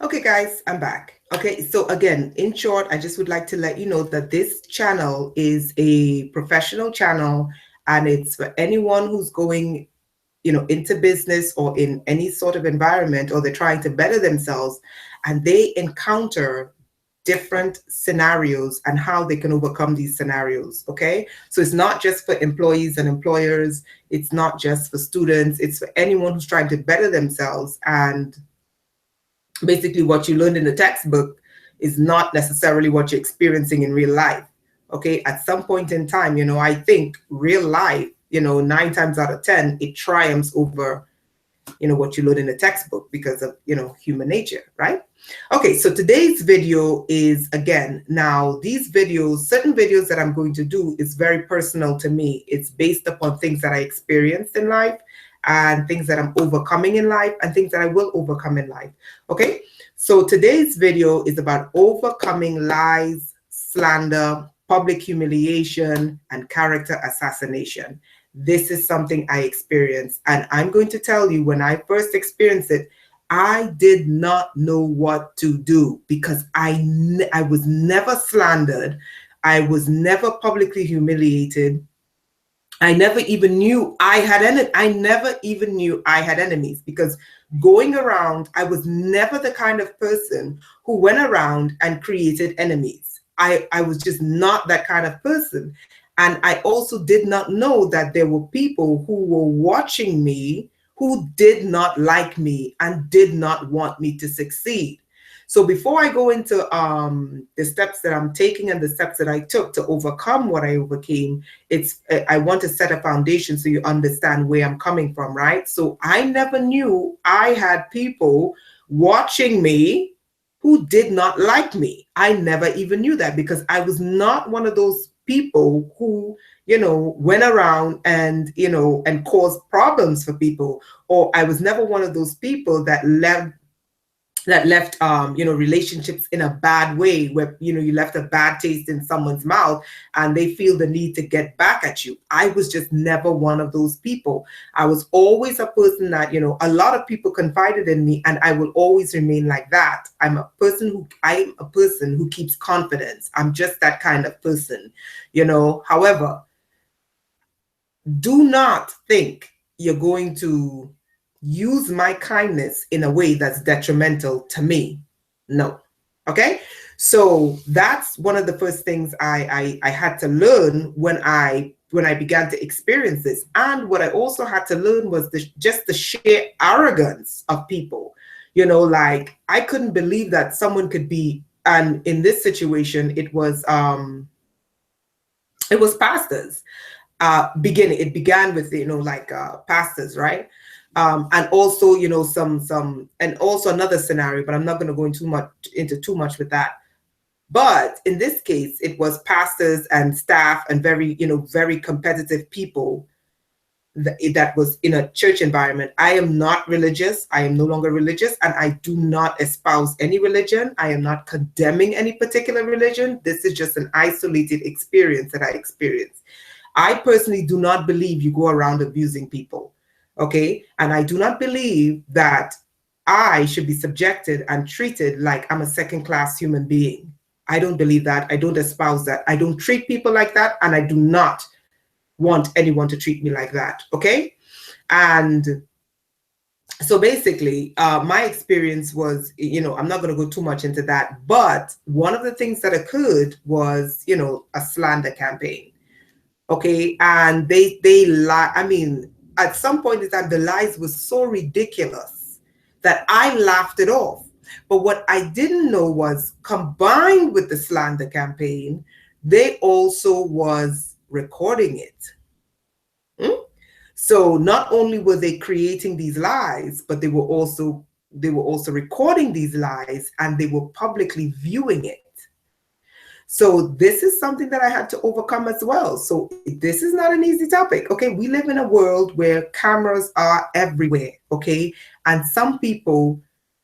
Okay, guys, I'm back. Okay, so again, in short, I just would like to let you know that this channel is a professional channel and it's for anyone who's going, into business or in any sort of environment, or they're trying to better themselves and they encounter different scenarios and how they can overcome these scenarios. Okay, so it's not just for employees and employers, it's not just for students, it's for anyone who's trying to better themselves. And basically what you learned in the textbook is not necessarily what you're experiencing in real life. Okay, at some point in time, I think real life, 9 times out of 10, it triumphs over, what you learn in the textbook because of, human nature, right? Okay, so today's video is, again, now these videos, certain videos that I'm going to do is very personal to me. It's based upon things that I experienced in life and things that I'm overcoming in life and things that I will overcome in life. Okay, so today's video is about overcoming lies, slander, public humiliation, and character assassination. This is something I experienced, and I'm going to tell you, when I first experienced it, I did not know what to do because I was never slandered. I was never publicly humiliated. I never even knew I had enemies because going around, I was never the kind of person who went around and created enemies. I was just not that kind of person. And I also did not know that there were people who were watching me who did not like me and did not want me to succeed. So before I go into the steps that I'm taking and the steps that I took to overcome what I overcame, I want to set a foundation so you understand where I'm coming from, right? So I never knew I had people watching me who did not like me. I never even knew that because I was not one of those people who, went around and, and caused problems for people. Or I was never one of those people that left relationships in a bad way, where you left a bad taste in someone's mouth and they feel the need to get back at you. I was just never one of those people. I was always a person that a lot of people confided in me, and I will always remain like that. I'm a person who keeps confidence. I'm just that kind of person. However, do not think you're going to use my kindness in a way that's detrimental to me. No. Okay. So that's one of the first things I had to learn when I began to experience this. And what I also had to learn was just the sheer arrogance of people. Like, I couldn't believe that someone could be, and in this situation, it was pastors. It began with pastors, right? And also and also another scenario, but I'm not going to go into too much with that. But in this case, it was pastors and staff and very competitive people that was in a church environment. I am not religious. I am no longer religious, and I do not espouse any religion. I am not condemning any particular religion. This is just an isolated experience that I experienced. I personally do not believe you go around abusing people. Okay. And I do not believe that I should be subjected and treated like I'm a second-class human being. I don't believe that. I don't espouse that. I don't treat people like that. And I do not want anyone to treat me like that. Okay. And so basically, my experience was, I'm not going to go too much into that. But one of the things that occurred was, a slander campaign. Okay. And they lie. I mean, at some point in time, the lies were so ridiculous that I laughed it off. But what I didn't know was, combined with the slander campaign, they also was recording it. So not only were they creating these lies, but they were also recording these lies, and they were publicly viewing it. So this is something that I had to overcome as well. So this is not an easy topic. Okay, we live in a world where cameras are everywhere. Okay, and some people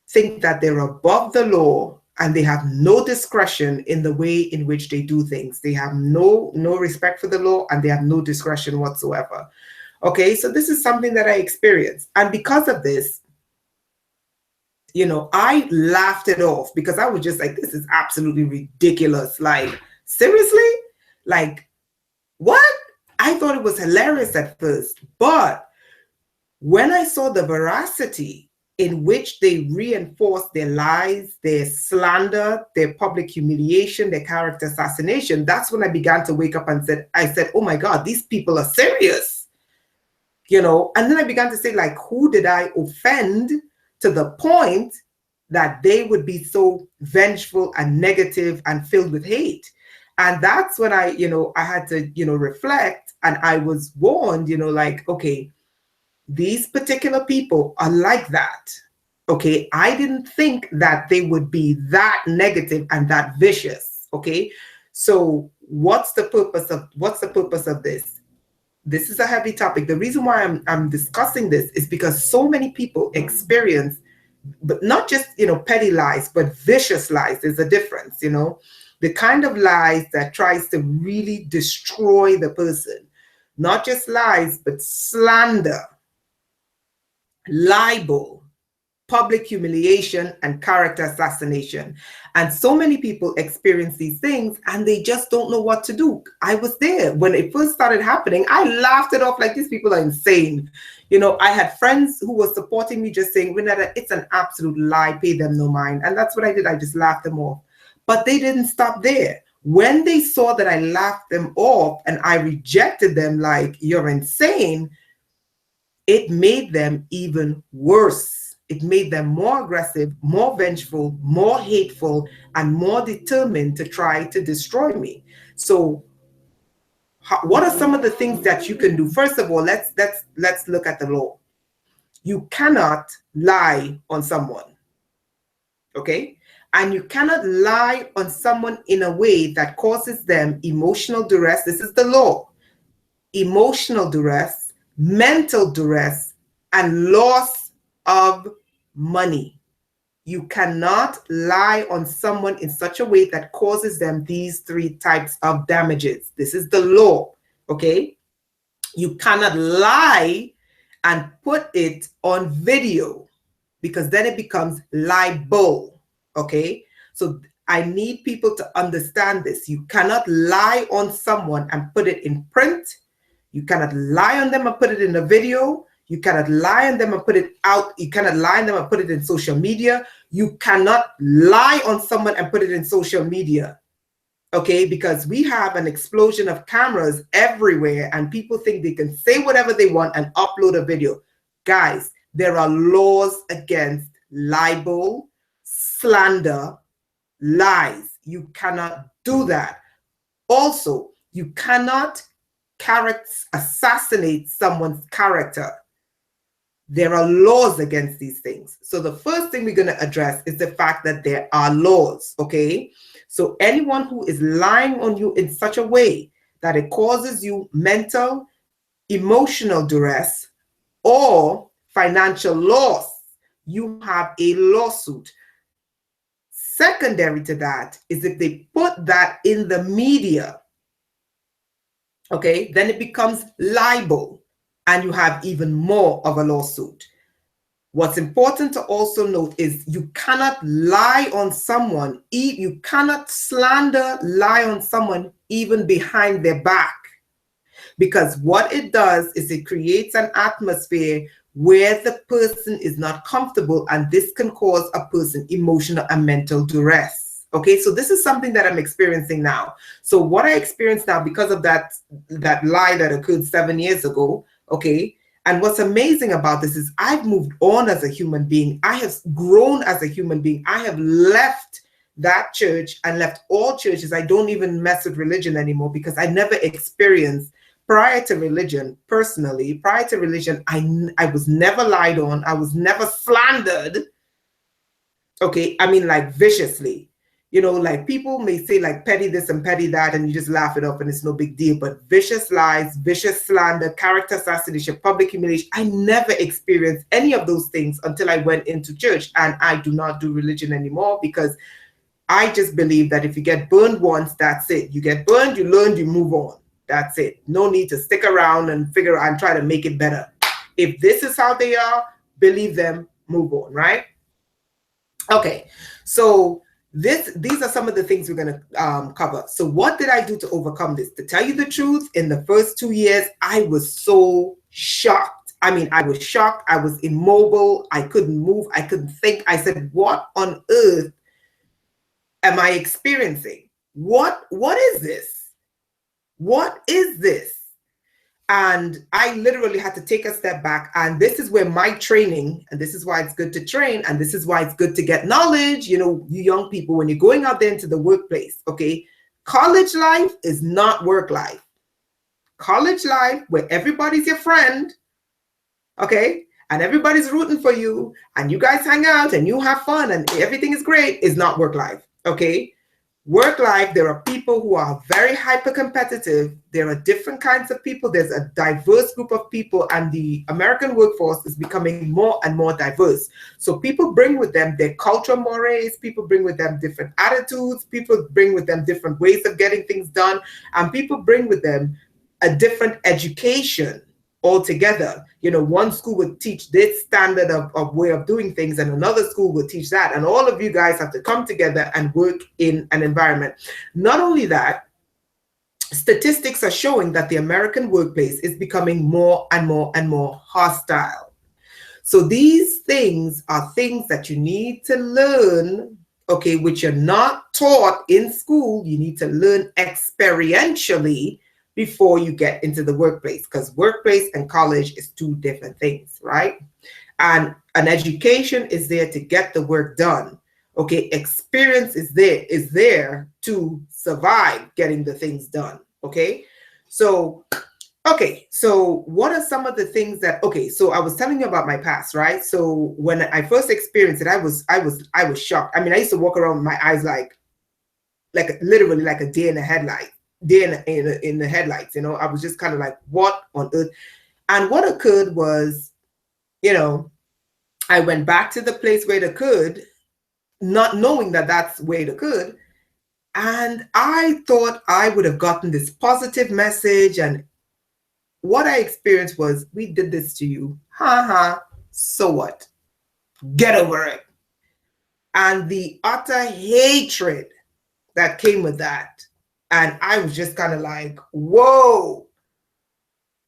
think that they're above the law and they have no discretion in the way in which they do things. They have no respect for the law, and they have no discretion whatsoever. Okay, so this is something that I experienced, and because of this, I laughed it off because I was just like, this is absolutely ridiculous. Like, seriously? Like, what? I thought it was hilarious at first. But when I saw the veracity in which they reinforced their lies, their slander, their public humiliation, their character assassination, that's when I began to wake up and I said, oh my God, these people are serious. And then I began to say, like, who did I offend to the point that they would be so vengeful and negative and filled with hate? And that's when I had to, reflect, and I was warned, like, okay, these particular people are like that. Okay, I didn't think that they would be that negative and that vicious. Okay, so what's the purpose of this? This is a heavy topic. The reason why I'm discussing this is because so many people experience, but not just petty lies, but vicious lies. There's a difference. The kind of lies that tries to really destroy the person. Not just lies, but slander, libel, public humiliation, and character assassination. And so many people experience these things and they just don't know what to do. I was there when it first started happening. I laughed it off like these people are insane. I had friends who were supporting me, just saying, Renetta, it's an absolute lie, pay them no mind. And that's what I did. I just laughed them off. But they didn't stop there. When they saw that I laughed them off and I rejected them like, you're insane, it made them even worse. It made them more aggressive, more vengeful, more hateful, and more determined to try to destroy me. So what are some of the things that you can do? First of all, let's look at the law. You cannot lie on someone. Okay? And you cannot lie on someone in a way that causes them emotional duress. This is the law. Emotional duress, mental duress, and loss of money. You cannot lie on someone in such a way that causes them these 3 types of damages. This is the law, okay? You cannot lie and put it on video because then it becomes libel, okay? So I need people to understand this. You cannot lie on someone and put it in print. You cannot lie on them and put it in a video. You cannot lie on them and put it out. You cannot lie on them and put it in social media. You cannot lie on someone and put it in social media. Okay, because we have an explosion of cameras everywhere and people think they can say whatever they want and upload a video. Guys, there are laws against libel, slander, lies. You cannot do that. Also, you cannot assassinate someone's character. There are laws against these things. So the first thing we're going to address is the fact that there are laws, okay? So anyone who is lying on you in such a way that it causes you mental, emotional duress, or financial loss, you have a lawsuit. Secondary to that is if they put that in the media, okay, then it becomes libel and you have even more of a lawsuit. What's important to also note is you cannot lie on someone, you cannot slander, lie on someone even behind their back. Because what it does is it creates an atmosphere where the person is not comfortable, and this can cause a person emotional and mental duress. Okay, so this is something that I'm experiencing now. So what I experience now because of that lie that occurred 7 years ago, okay, and what's amazing about this is I've moved on as a human being. I have grown as a human being. I have left that church and left all churches. I don't even mess with religion anymore because I never experienced prior to religion, personally, prior to religion, I was never lied on. I was never slandered. Okay, I mean, like viciously. You know, like people may say like petty this and petty that, and you just laugh it up and it's no big deal. But vicious lies, vicious slander, character assassination, public humiliation, I never experienced any of those things until I went into church. And I do not do religion anymore because I just believe that if you get burned once, that's it. You get burned, you learn, you move on. That's it. No need to stick around and figure out and try to make it better. If this is how they are, believe them, move on, right? Okay, so these are some of the things we're going to cover. So what did I do to overcome this? To tell you the truth, in the first 2 years, I was so shocked. I mean, I was shocked. I was immobile. I couldn't move. I couldn't think. I said, what on earth am I experiencing? What is this? What is this? And I literally had to take a step back. And this is where my training, and this is why it's good to train, and this is why it's good to get knowledge. You know, you young people, when you're going out there into the workplace, okay, college life is not work life. College life, where everybody's your friend, okay, and everybody's rooting for you, and you guys hang out and you have fun and everything is great, is not work life, okay? Work life, there are people who are very hyper competitive. There are different kinds of people. There's a diverse group of people, and the American workforce is becoming more and more diverse. So people bring with them their cultural mores, people bring with them different attitudes, people bring with them different ways of getting things done, and people bring with them a different education altogether. You know, one school would teach this standard of way of doing things, and another school would teach that. And all of you guys have to come together and work in an environment. Not only that, statistics are showing that the American workplace is becoming more and more and more hostile. So these things are things that you need to learn, okay, which you're not taught in school. You need to learn experientially before you get into the workplace, because workplace and college is two different things, right? And an education is there to get the work done. Okay, experience is there to survive getting the things done. Okay, so what are some of the things that, okay, so I was telling you about my past, right? So when I first experienced it, I was shocked. I mean, I used to walk around with my eyes like literally like a deer in the headlight, in the headlights, you know. I was just kind of like, what on earth? And what occurred was, you know, I went back to the place where it occurred, not knowing that that's where it occurred. And I thought I would have gotten this positive message, and what I experienced was, we did this to you. Ha ha. So what? Get over it. And the utter hatred that came with that. And I was just kind of like, whoa,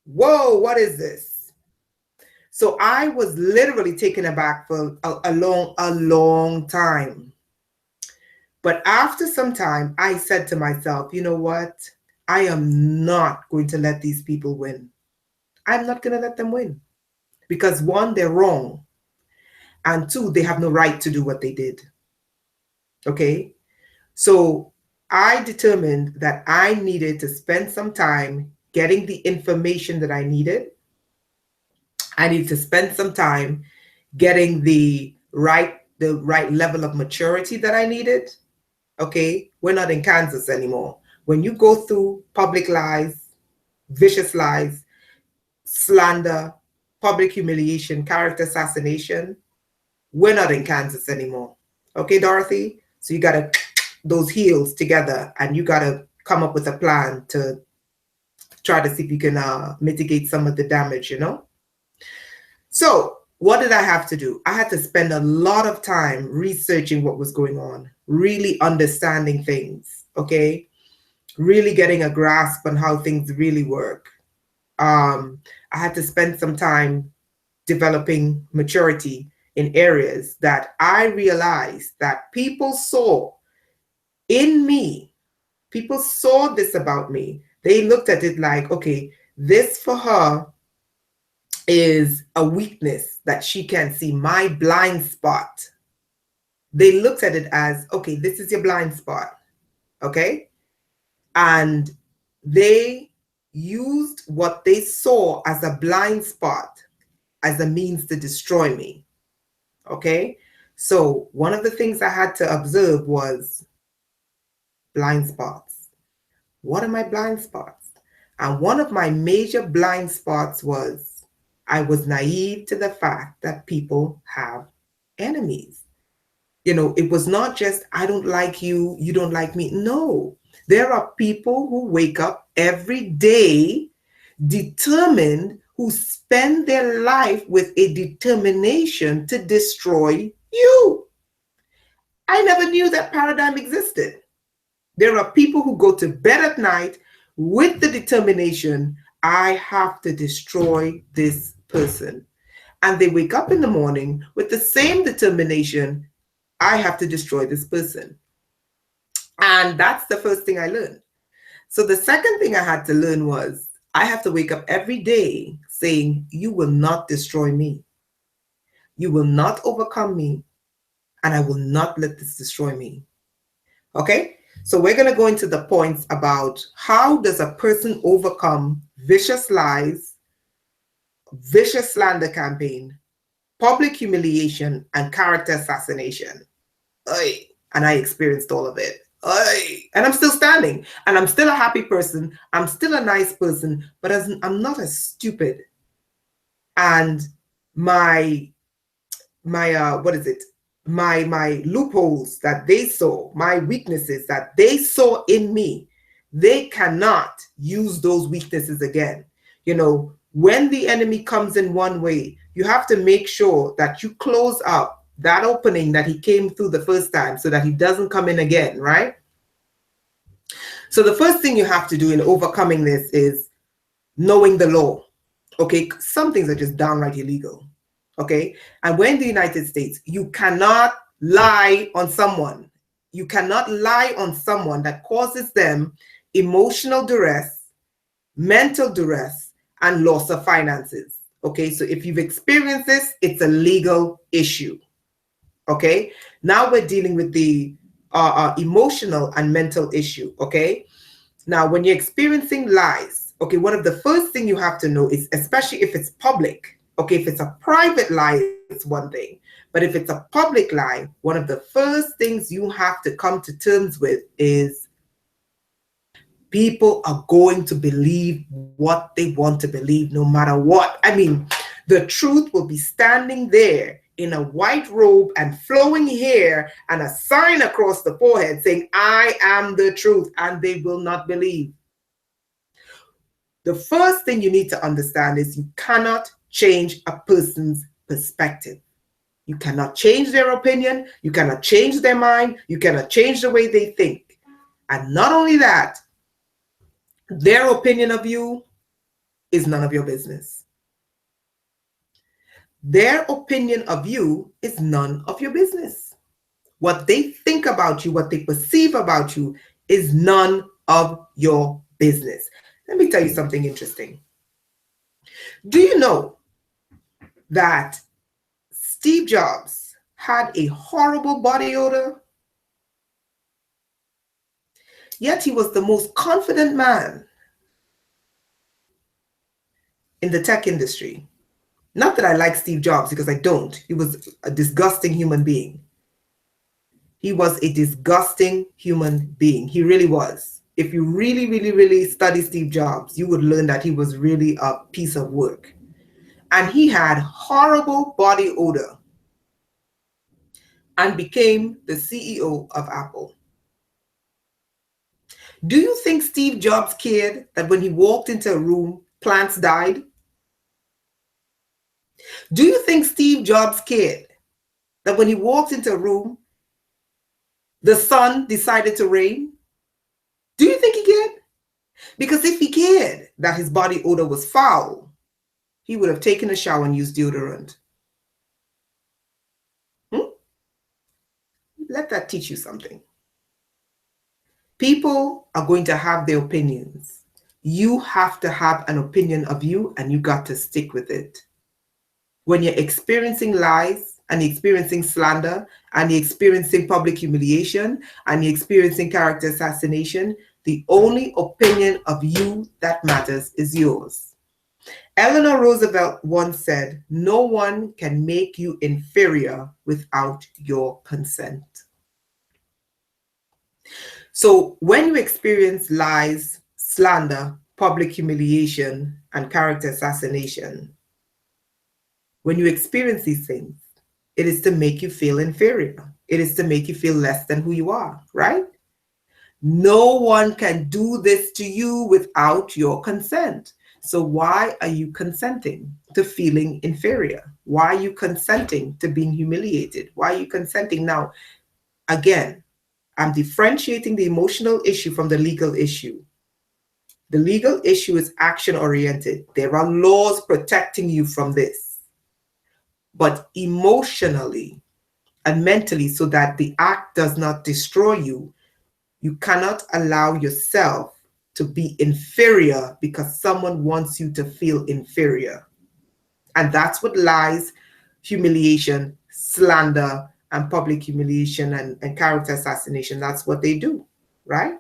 what is this? So I was literally taken aback for a long time. But after some time, I said to myself, you know what? I am not going to let these people win. I'm not going to let them win. Because one, they're wrong. And two, they have no right to do what they did. Okay? So I determined that I needed to spend some time getting the information that I needed. I needed to spend some time getting the right level of maturity that I needed. Okay? We're not in Kansas anymore. When you go through public lies, vicious lies, slander, public humiliation, character assassination, we're not in Kansas anymore. Okay, Dorothy? So you got to those heels together, and you got to come up with a plan to try to see if you can mitigate some of the damage, you know? So what did I have to do? I had to spend a lot of time researching what was going on, really understanding things, okay? Really getting a grasp on how things really work. I had to spend some time developing maturity in areas that I realized that people saw in me. People saw this about me. They looked at it like, okay, this for her is a weakness that she can't see, my blind spot. They looked at it as, okay, this is your blind spot, okay? And they used what they saw as a blind spot as a means to destroy me, okay? So one of the things I had to observe was blind spots. What are my blind spots? And one of my major blind spots was I was naive to the fact that people have enemies. You know, it was not just, I don't like you, you don't like me. No, there are people who wake up every day determined, who spend their life with a determination to destroy you. I never knew that paradigm existed. There are people who go to bed at night with the determination, I have to destroy this person. And they wake up in the morning with the same determination, I have to destroy this person. And that's the first thing I learned. So the second thing I had to learn was I have to wake up every day saying, you will not destroy me. You will not overcome me. And I will not let this destroy me. Okay? So we're going to go into the points about how does a person overcome vicious lies, vicious slander campaign, public humiliation, and character assassination. Oy. And I experienced all of it. Oy. And I'm still standing. And I'm still a happy person. I'm still a nice person. But I'm not as stupid. And my what is it? My loopholes that they saw, my weaknesses that they saw in me, they cannot use those weaknesses again. You know, when the enemy comes in one way, you have to make sure that you close up that opening that he came through the first time so that he doesn't come in again, right? So the first thing you have to do in overcoming this is knowing the law. Okay, some things are just downright illegal. Okay, and we're in the United States, you cannot lie on someone. You cannot lie on someone that causes them emotional duress, mental duress, and loss of finances. Okay, so if you've experienced this, it's a legal issue. Okay, now we're dealing with the emotional and mental issue. Okay, now when you're experiencing lies, okay, one of the first thing you have to know is, especially if it's public, okay, if it's a private lie, it's one thing. But if it's a public lie, one of the first things you have to come to terms with is people are going to believe what they want to believe no matter what. I mean, the truth will be standing there in a white robe and flowing hair and a sign across the forehead saying, I am the truth, and they will not believe. The first thing you need to understand is you cannot change a person's perspective. You cannot change their opinion. You cannot change their mind. You cannot change the way they think. And not only that, their opinion of you is none of your business. Their opinion of you is none of your business. What they think about you, what they perceive about you is none of your business. Let me tell you something interesting. Do you know that Steve Jobs had a horrible body odor? Yet he was the most confident man in the tech industry. Not that I like Steve Jobs, because I don't. He was a disgusting human being. He was a disgusting human being. He really was. If you really, really, really study Steve Jobs, you would learn that he was really a piece of work. And he had horrible body odor and became the CEO of Apple. Do you think Steve Jobs cared that when he walked into a room, plants died? Do you think Steve Jobs cared that when he walked into a room, the sun decided to rain? Do you think he cared? Because if he cared that his body odor was foul, he would have taken a shower and used deodorant. Let that teach you something. People are going to have their opinions. You have to have an opinion of you, and you got to stick with it. When you're experiencing lies and experiencing slander and you're experiencing public humiliation and you're experiencing character assassination, the only opinion of you that matters is yours. Eleanor Roosevelt once said, no one can make you inferior without your consent. So when you experience lies, slander, public humiliation, and character assassination, when you experience these things, it is to make you feel inferior. It is to make you feel less than who you are, right? No one can do this to you without your consent. So why are you consenting to feeling inferior? Why are you consenting to being humiliated? Why are you consenting? Now, Again, I'm differentiating the emotional issue from the legal issue. The legal issue is action oriented. There are laws protecting you from this. But emotionally and mentally, so that the act does not destroy you, you cannot allow yourself to be inferior because someone wants you to feel inferior. And that's what lies, humiliation, slander, and public humiliation and character assassination, that's what they do, right?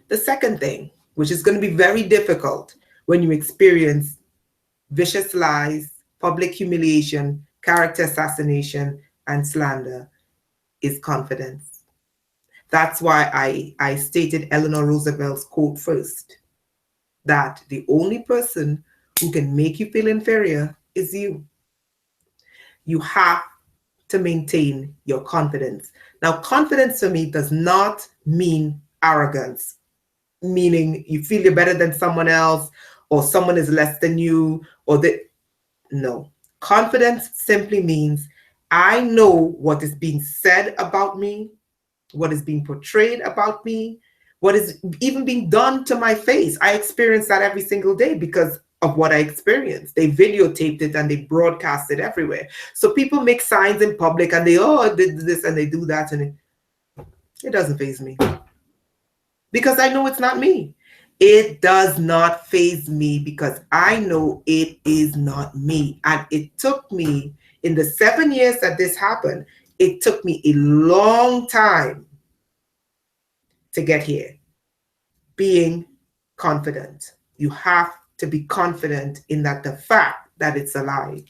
The second thing, which is going to be very difficult when you experience vicious lies, public humiliation, character assassination, and slander, is confidence. That's why I stated Eleanor Roosevelt's quote first, that the only person who can make you feel inferior is you. You have to maintain your confidence. Now, confidence for me does not mean arrogance, meaning you feel you're better than someone else or someone is less than you or the no. Confidence simply means I know what is being said about me, what is being portrayed about me, what is even being done to my face. I experience that every single day because of what I experienced. They videotaped it and they broadcast it everywhere. So people make signs in public and they, oh, I did this and they do that. And it doesn't faze me because I know it's not me. It does not faze me because I know it is not me. And it took me, in the 7 years that this happened, it took me a long time to get here. Being confident. You have to be confident in that the fact that it's a lie.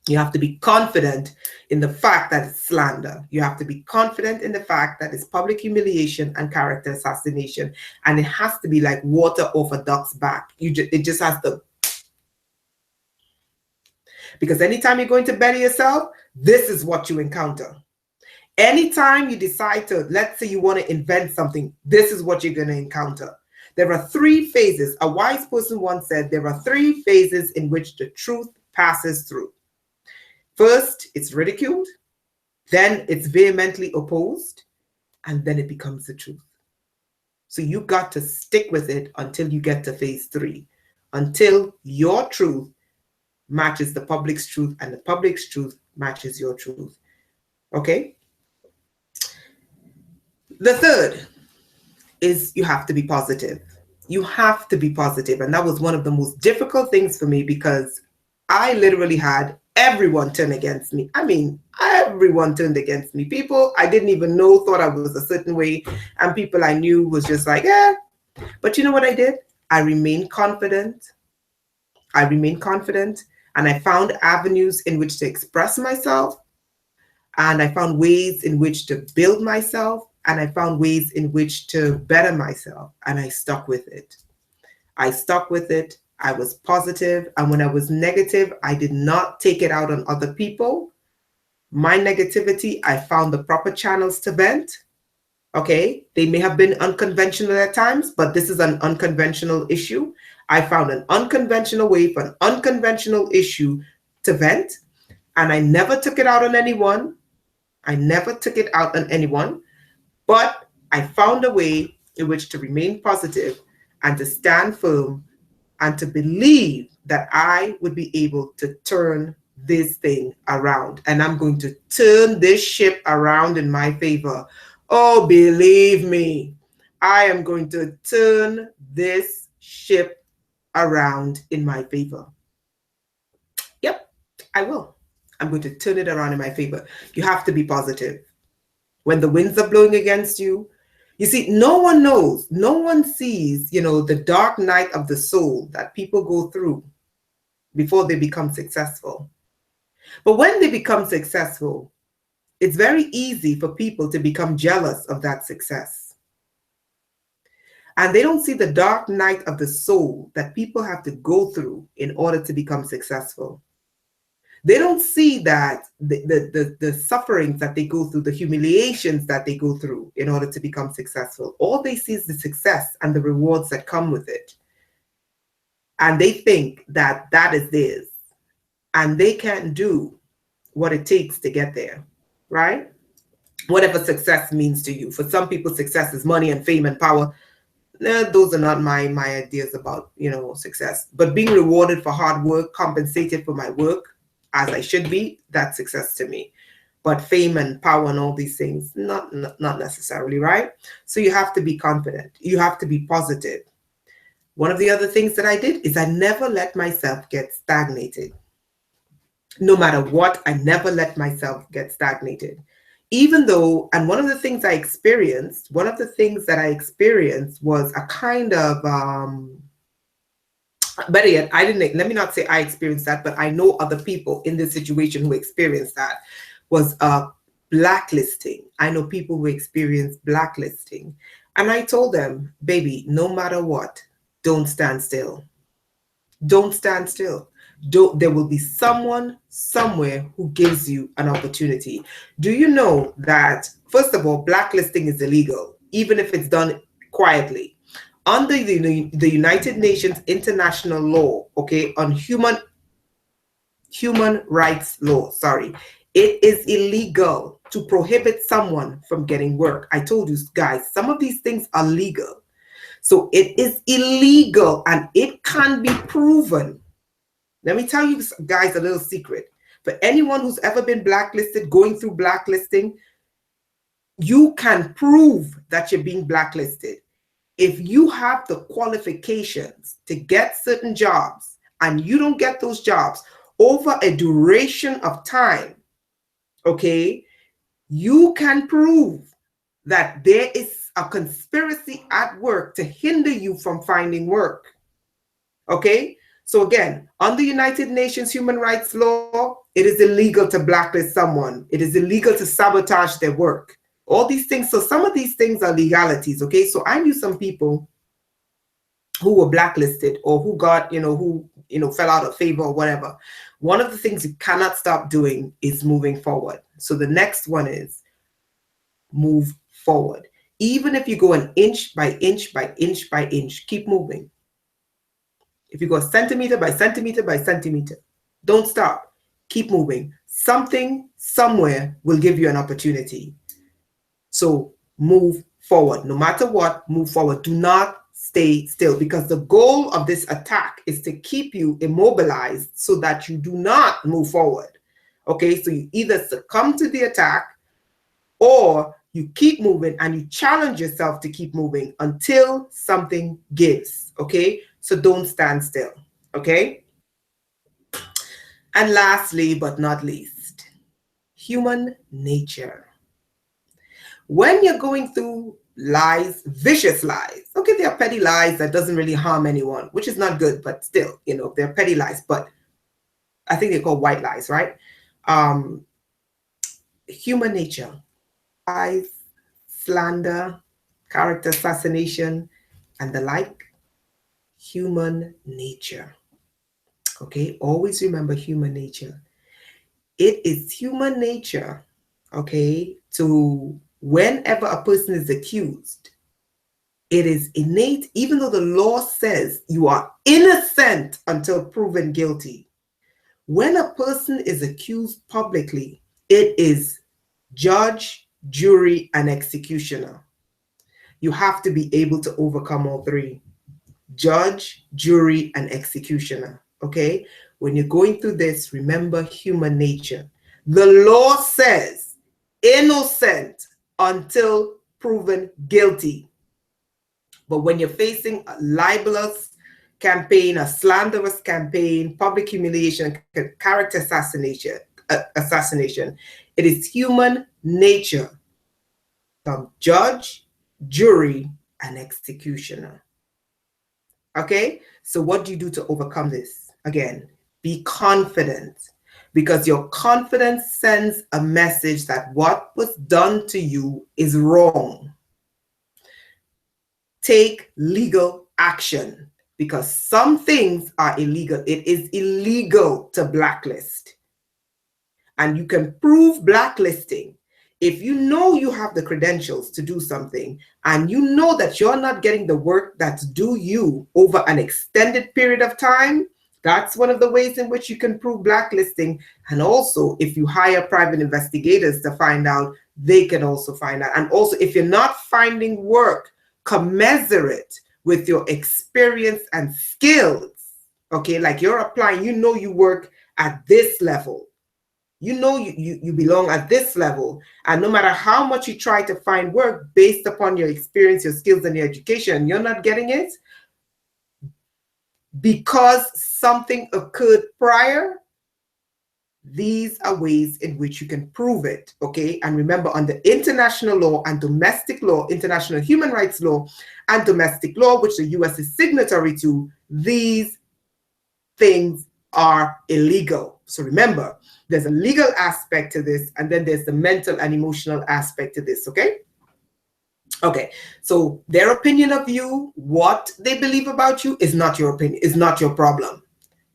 You have to be confident in the fact that it's slander. You have to be confident in the fact that it's public humiliation and character assassination. And it has to be like water off a duck's back. It just has to. Because anytime you're going to better yourself, this is what you encounter. Anytime you decide to, let's say you want to invent something, this is what you're going to encounter. There are 3 phases. A wise person once said there are 3 phases in which the truth passes through. First, it's ridiculed, then it's vehemently opposed, and then it becomes the truth. So you got to stick with it until you get to phase 3, until your truth matches the public's truth and the public's truth matches your truth. Okay? The third is you have to be positive. You have to be positive. And that was one of the most difficult things for me because I literally had everyone turn against me. I mean, everyone turned against me. People I didn't even know thought I was a certain way. And people I knew was just like, eh. But you know what I did? I remained confident. And I found avenues in which to express myself. And I found ways in which to build myself. And I found ways in which to better myself. And I stuck with it. I was positive. And when I was negative, I did not take it out on other people. My negativity, I found the proper channels to vent. Okay, they may have been unconventional at times, but this is an unconventional issue. I found an unconventional way for an unconventional issue to vent. And I never took it out on anyone. But I found a way in which to remain positive and to stand firm and to believe that I would be able to turn this thing around. And I'm going to turn this ship around in my favor. Oh, believe me, I am going to turn this ship around in my favor. Yep, I will. I'm going to turn it around in my favor. You have to be positive. When the winds are blowing against you, you see, no one knows, no one sees, the dark night of the soul that people go through before they become successful. But when they become successful, it's very easy for people to become jealous of that success. And they don't see the dark night of the soul that people have to go through in order to become successful. They don't see that the sufferings that they go through, the humiliations that they go through in order to become successful. All they see is the success and the rewards that come with it. And they think that that is theirs. And they can't do what it takes to get there, right? whatever success means to you. For some people, success is money and fame and power. Those are not my ideas about, success. But being rewarded for hard work, compensated for my work as I should be, that's success to me. But fame and power and all these things, not necessarily, right? So you have to be confident. You have to be positive. One of the other things that I did is I never let myself get stagnated. No matter what, I never let myself get stagnated. Even though, and one of the things that I experienced was a kind of, better yet, let me not say I experienced that, but I know other people in this situation who experienced that, was blacklisting. I know people who experienced blacklisting. And I told them, baby, no matter what, don't stand still. Don't stand still. There will be someone somewhere who gives you an opportunity. Do you know that, first of all, blacklisting is illegal, even if it's done quietly? Under the United Nations international law, okay, on human rights law, it is illegal to prohibit someone from getting work. I told you guys, some of these things are legal. So it is illegal and it can be proven. Let me tell you guys a little secret. For anyone who's ever been blacklisted, going through blacklisting, you can prove that you're being blacklisted. If you have the qualifications to get certain jobs and you don't get those jobs over a duration of time, okay, you can prove that there is a conspiracy at work to hinder you from finding work. Okay? So again, under United Nations human rights law, it is illegal to blacklist someone. It is illegal to sabotage their work. All these things. So some of these things are legalities. Okay? So I knew some people who were blacklisted or who got, fell out of favor or whatever. One of the things you cannot stop doing is moving forward. So the next one is move forward. Even if you go an inch by inch by inch by inch, keep moving. If you go centimeter by centimeter by centimeter, don't stop. Keep moving. Something somewhere will give you an opportunity. So move forward. No matter what, move forward. Do not stay still, because the goal of this attack is to keep you immobilized so that you do not move forward. Okay, so you either succumb to the attack or you keep moving and you challenge yourself to keep moving until something gives. Okay, so don't stand still. Okay, and lastly but not least, human nature. When you're going through lies, vicious lies, okay, there are petty lies that doesn't really harm anyone, which is not good, but still, they're petty lies, but I think they're called white lies, right? Human nature, lies, slander, character assassination, and the like. Human nature. Okay, always remember human nature. It is human nature, okay, to whenever a person is accused, it is innate, even though the law says you are innocent until proven guilty. When a person is accused publicly, it is judge, jury, and executioner. You have to be able to overcome all three: judge, jury, and executioner. Okay? When you're going through this, remember human nature. The law says innocent until proven guilty. But when you're facing a libelous campaign, a slanderous campaign, public humiliation, character assassination, it is human nature to judge, jury, and executioner. Okay, so what do you do to overcome this? Again, be confident, because your confidence sends a message that what was done to you is wrong. Take legal action, because some things are illegal. It is illegal to blacklist. And you can prove blacklisting if you know you have the credentials to do something and you know that you're not getting the work that's due you over an extended period of time. That's one of the ways in which you can prove blacklisting. And also, if you hire private investigators to find out, they can also find out. And also, if you're not finding work commensurate with your experience and skills, okay, like you're applying, you know you work at this level. You know you belong at this level. And no matter how much you try to find work based upon your experience, your skills, and your education, you're not getting it because something occurred prior. These are ways in which you can prove it, okay? And remember, under international law and domestic law, international human rights law and domestic law, which the US is signatory to, these things are illegal. So remember, there's a legal aspect to this, and then there's the mental and emotional aspect to this, okay? Okay, so their opinion of you, what they believe about you, is not your opinion, is not your problem.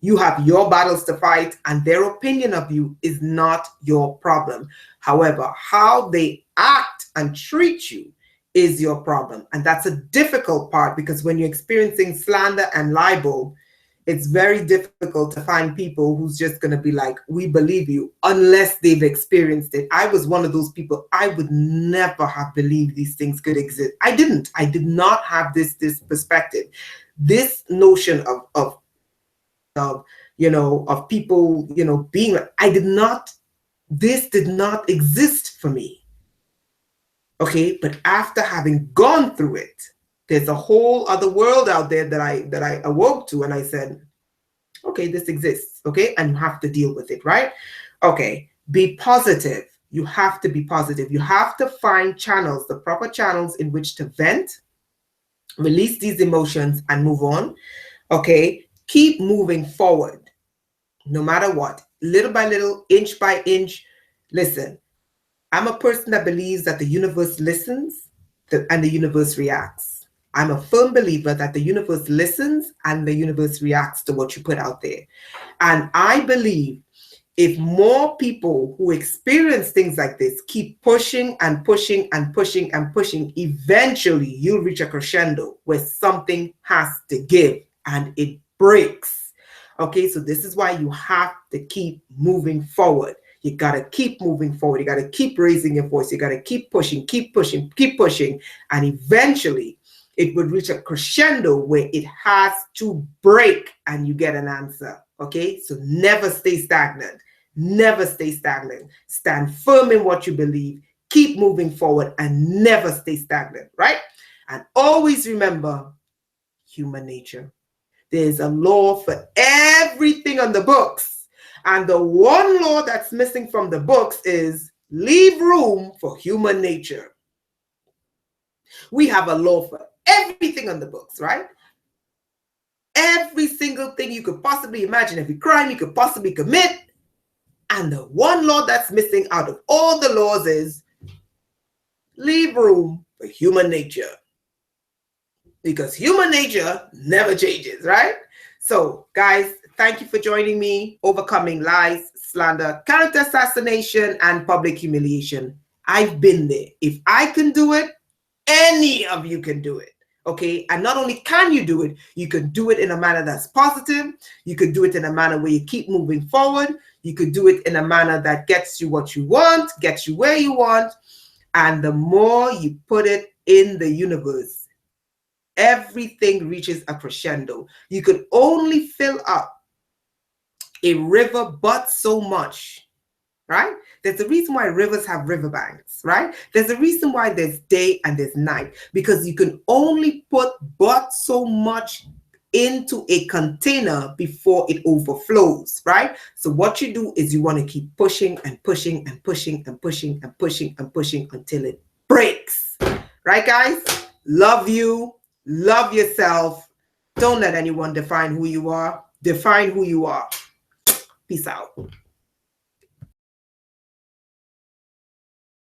You have your battles to fight, and their opinion of you is not your problem. However, how they act and treat you is your problem. And that's a difficult part, because when you're experiencing slander and libel, it's very difficult to find people who's just going to be like, we believe you, unless they've experienced it. I was one of those people. I would never have believed these things could exist. I did not have this perspective, this notion of people, being, this did not exist for me. Okay, but after having gone through it, there's a whole other world out there that I awoke to, and I said, okay, this exists, okay, and you have to deal with it, right? Okay, be positive. You have to be positive. You have to find channels, the proper channels in which to vent, release these emotions, and move on. Okay, keep moving forward, no matter what, little by little, inch by inch. Listen, I'm a person that believes that the universe listens and the universe reacts. I'm a firm believer that the universe listens and the universe reacts to what you put out there. And I believe if more people who experience things like this keep pushing and pushing and pushing and pushing, eventually you'll reach a crescendo where something has to give and it breaks. Okay, so this is why you have to keep moving forward. You got to keep moving forward. You got to keep raising your voice. You got to keep pushing, keep pushing, keep pushing. And eventually it would reach a crescendo where it has to break and you get an answer. Okay, so never stay stagnant. Never stay stagnant. Stand firm in what you believe. Keep moving forward and never stay stagnant, right? And always remember human nature. There's a law for everything on the books. And the one law that's missing from the books is leave room for human nature. We have a law for everything on the books, right? Every single thing you could possibly imagine, every crime you could possibly commit. And the one law that's missing out of all the laws is leave room for human nature. Because human nature never changes, right? So, guys, thank you for joining me. Overcoming lies, slander, character assassination, and public humiliation. I've been there. If I can do it, any of you can do it. Okay, and not only can you do it, you can do it in a manner that's positive. You could do it in a manner where you keep moving forward. You could do it in a manner that gets you what you want, gets you where you want. And the more you put it in the universe, everything reaches a crescendo. You could only fill up a river but so much, right? There's a reason why rivers have riverbanks, right? There's a reason why there's day and there's night, because you can only put but so much into a container before it overflows, right? So what you do is you want to keep pushing and pushing and pushing and pushing and pushing and pushing until it breaks, right, guys? Love you. Love yourself. Don't let anyone define who you are. Define who you are. Peace out.